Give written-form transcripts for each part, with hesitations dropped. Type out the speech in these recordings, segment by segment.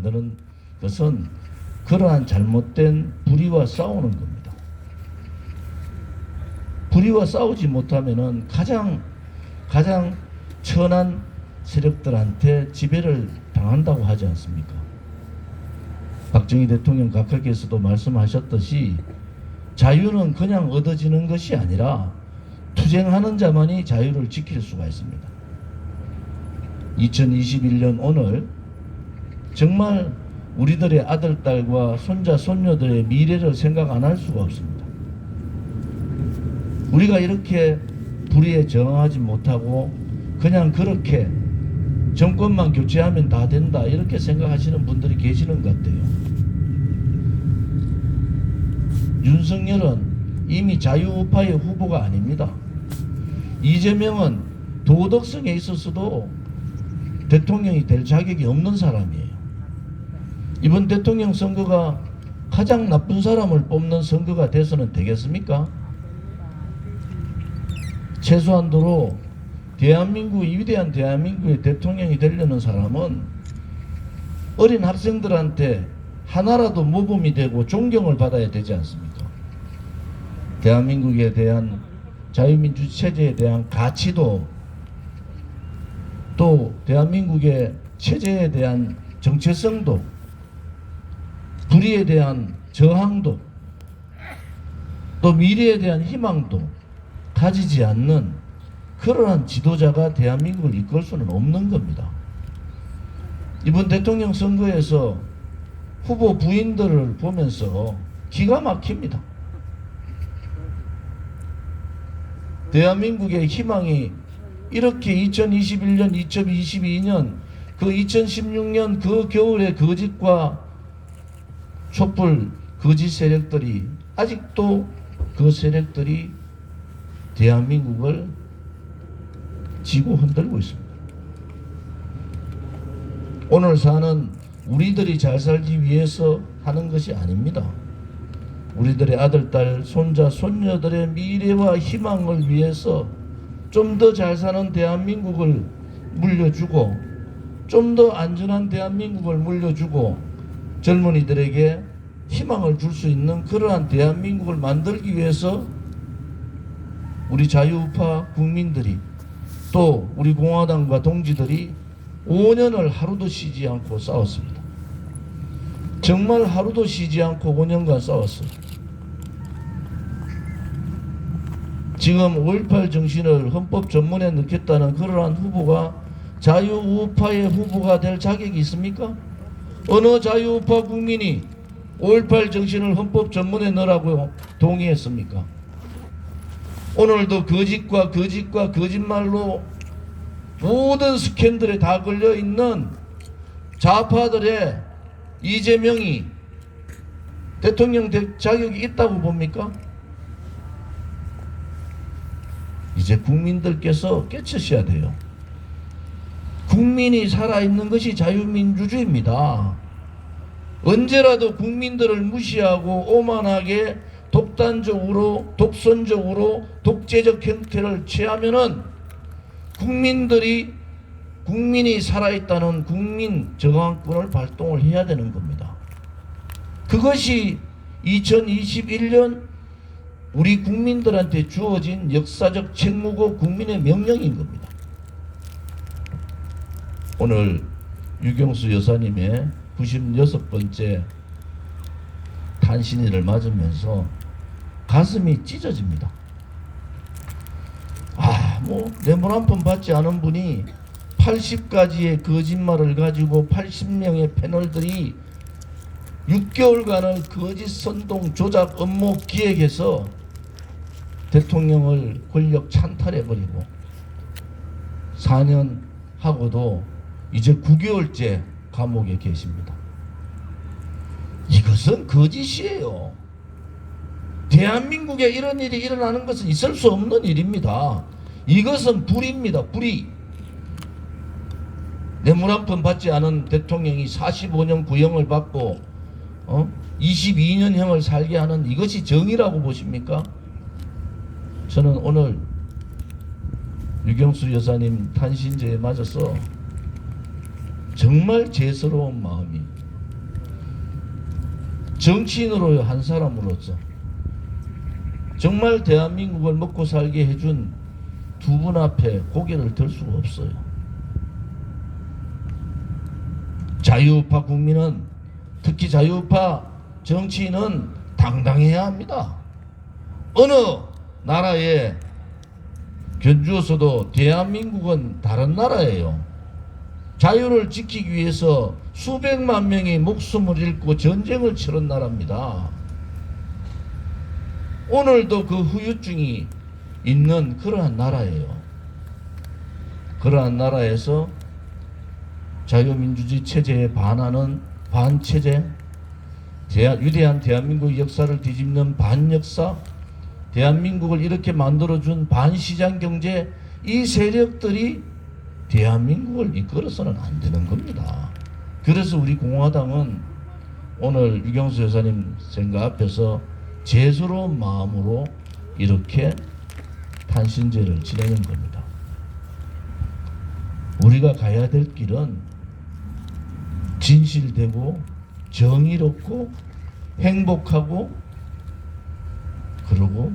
만드는 것은 그러한 잘못된 불의와 싸우는 겁니다. 불의와 싸우지 못하면은 가장 천한 세력들한테 지배를 당한다고 하지 않습니까? 박정희 대통령 각하께서도 말씀하셨듯이 자유는 그냥 얻어지는 것이 아니라 투쟁하는 자만이 자유를 지킬 수가 있습니다. 2021년 오늘 정말 우리들의 아들, 딸과 손자, 손녀들의 미래를 생각 안 할 수가 없습니다. 우리가 이렇게 불의에 저항하지 못하고 그냥 그렇게 정권만 교체하면 다 된다 이렇게 생각하시는 분들이 계시는 것 같아요. 윤석열은 이미 자유우파의 후보가 아닙니다. 이재명은 도덕성에 있어서도 대통령이 될 자격이 없는 사람이에요. 이번 대통령 선거가 가장 나쁜 사람을 뽑는 선거가 돼서는 되겠습니까? 최소한도로 대한민국의 위대한 대한민국의 대통령이 되려는 사람은 어린 학생들한테 하나라도 모범이 되고 존경을 받아야 되지 않습니까? 대한민국에 대한 자유민주 체제에 대한 가치도 또 대한민국의 체제에 대한 정체성도 불의에 대한 저항도 또 미래에 대한 희망도 가지지 않는 그러한 지도자가 대한민국을 이끌 수는 없는 겁니다. 이번 대통령 선거에서 후보 부인들을 보면서 기가 막힙니다. 대한민국의 희망이 이렇게 2021년, 2022년 그 2016년 그 겨울의 거짓과 촛불 거짓 세력들이 아직도 그 세력들이 대한민국을 지고 흔들고 있습니다. 오늘 사는 우리들이 잘 살기 위해서 하는 것이 아닙니다. 우리들의 아들, 딸, 손자, 손녀들의 미래와 희망을 위해서 좀 더 잘 사는 대한민국을 물려주고 좀 더 안전한 대한민국을 물려주고 젊은이들에게 희망을 줄 수 있는 그러한 대한민국을 만들기 위해서 우리 자유우파 국민들이 또 우리 공화당과 동지들이 5년을 하루도 쉬지 않고 싸웠습니다. 정말 하루도 쉬지 않고 5년간 싸웠어요. 지금 5.18 정신을 헌법 전문에 넣겠다는 그러한 후보가 자유우파의 후보가 될 자격이 있습니까? 어느 자유우파 국민이 5.18 정신을 헌법 전문에 넣으라고 동의했습니까? 오늘도 거짓과 거짓말로 모든 스캔들에 다 걸려있는 좌파들의 이재명이 대통령 될 자격이 있다고 봅니까? 이제 국민들께서 깨치셔야 돼요. 국민이 살아있는 것이 자유민주주의입니다. 언제라도 국민들을 무시하고 오만하게 독단적으로 독선적으로 독재적 형태를 취하면은 국민이 살아있다는 국민 저항권을 발동을 해야 되는 겁니다. 그것이 2021년 우리 국민들한테 주어진 역사적 책무고 국민의 명령인 겁니다. 오늘 유경수 여사님의 96번째 탄신일을 맞으면서 가슴이 찢어집니다. 뇌물 한 푼 받지 않은 분이 80가지의 거짓말을 가지고 80명의 패널들이 6개월간을 거짓 선동 조작 업무 기획해서 대통령을 권력 찬탈해버리고 4년 하고도 이제 9개월째 감옥에 계십니다. 이것은 거짓이에요. 대한민국에 이런 일이 일어나는 것은 있을 수 없는 일입니다. 이것은 불의입니다. 불의. 뇌물 한 푼 받지 않은 대통령이 45년 구형을 받고 22년형을 살게 하는 이것이 정의라고 보십니까? 저는 오늘 유경수 여사님 탄신제에 맞아서 정말 죄스러운 마음이 정치인으로 한 사람으로서 정말 대한민국을 먹고 살게 해준 두 분 앞에 고개를 들 수가 없어요. 자유우파 국민은, 특히 자유우파 정치인은 당당해야 합니다. 어느 나라에 견주어서도 대한민국은 다른 나라예요. 자유를 지키기 위해서 수백만 명이 목숨을 잃고 전쟁을 치른 나라입니다. 오늘도 그 후유증이 있는 그러한 나라예요. 그러한 나라에서 자유민주주의 체제에 반하는 반체제, 위대한 대한민국 역사를 뒤집는 반역사, 대한민국을 이렇게 만들어준 반시장 경제, 이 세력들이 대한민국을 이끌어서는 안 되는 겁니다. 그래서 우리 공화당은 오늘 유경수 여사님 생각 앞에서 죄스러운 마음으로 이렇게 탄신제를 지내는 겁니다. 우리가 가야 될 길은 진실되고 정의롭고 행복하고 그리고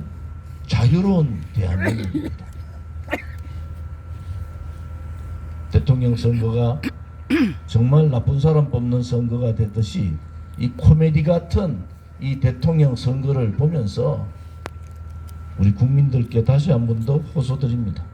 자유로운 대한민국입니다. 대통령 선거가 정말 나쁜 사람 뽑는 선거가 됐듯이 이 코미디 같은 이 대통령 선거를 보면서 우리 국민들께 다시 한 번 더 호소드립니다.